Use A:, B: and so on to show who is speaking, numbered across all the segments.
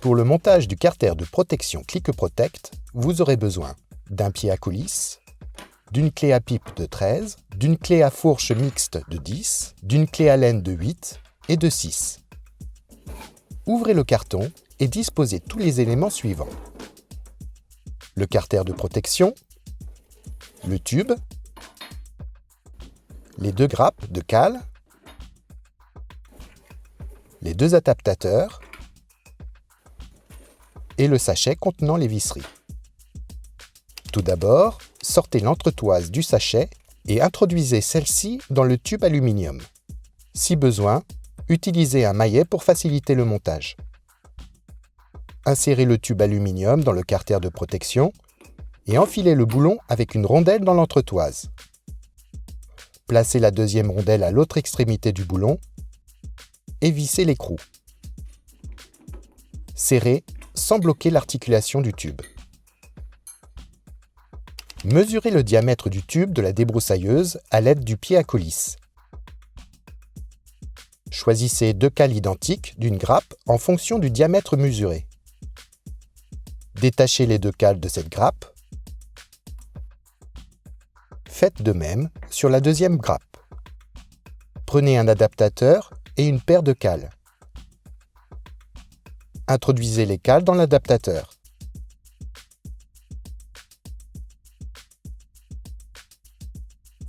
A: Pour le montage du carter de protection Click Protect, vous aurez besoin d'un pied à coulisse, d'une clé à pipe de 13, d'une clé à fourche mixte de 10, d'une clé à laine de 8 et de 6. Ouvrez le carton et disposez tous les éléments suivants. Le carter de protection, le tube, les 2 grappes de cale, les 2 adaptateurs et le sachet contenant les visseries. Tout d'abord, sortez l'entretoise du sachet et introduisez celle-ci dans le tube aluminium. Si besoin, utilisez un maillet pour faciliter le montage. Insérez le tube aluminium dans le carter de protection et enfilez le boulon avec une rondelle dans l'entretoise. Placez la deuxième rondelle à l'autre extrémité du boulon et vissez l'écrou. Serrez sans bloquer l'articulation du tube. Mesurez le diamètre du tube de la débroussailleuse à l'aide du pied à coulisse. Choisissez 2 cales identiques d'une grappe en fonction du diamètre mesuré. Détachez les 2 cales de cette grappe. Faites de même sur la deuxième grappe. Prenez un adaptateur et une paire de cales. Introduisez les cales dans l'adaptateur.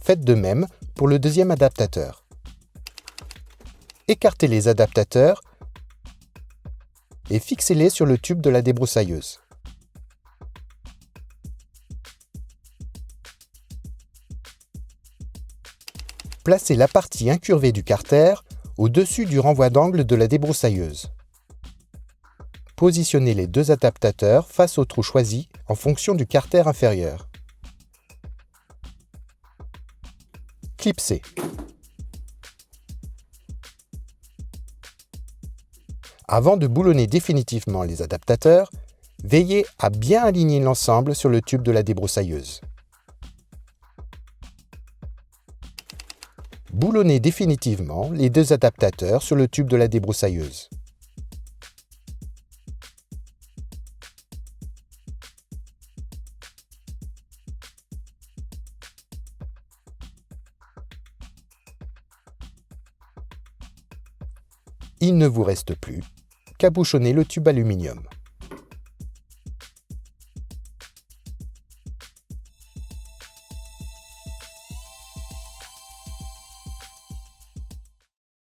A: Faites de même pour le deuxième adaptateur. Écartez les adaptateurs et fixez-les sur le tube de la débroussailleuse. Placez la partie incurvée du carter au-dessus du renvoi d'angle de la débroussailleuse. Positionnez les 2 adaptateurs face au trou choisi en fonction du carter inférieur. Clipsez. Avant de boulonner définitivement les adaptateurs, veillez à bien aligner l'ensemble sur le tube de la débroussailleuse. Boulonnez définitivement les 2 adaptateurs sur le tube de la débroussailleuse. Il ne vous reste plus qu'à bouchonner le tube aluminium.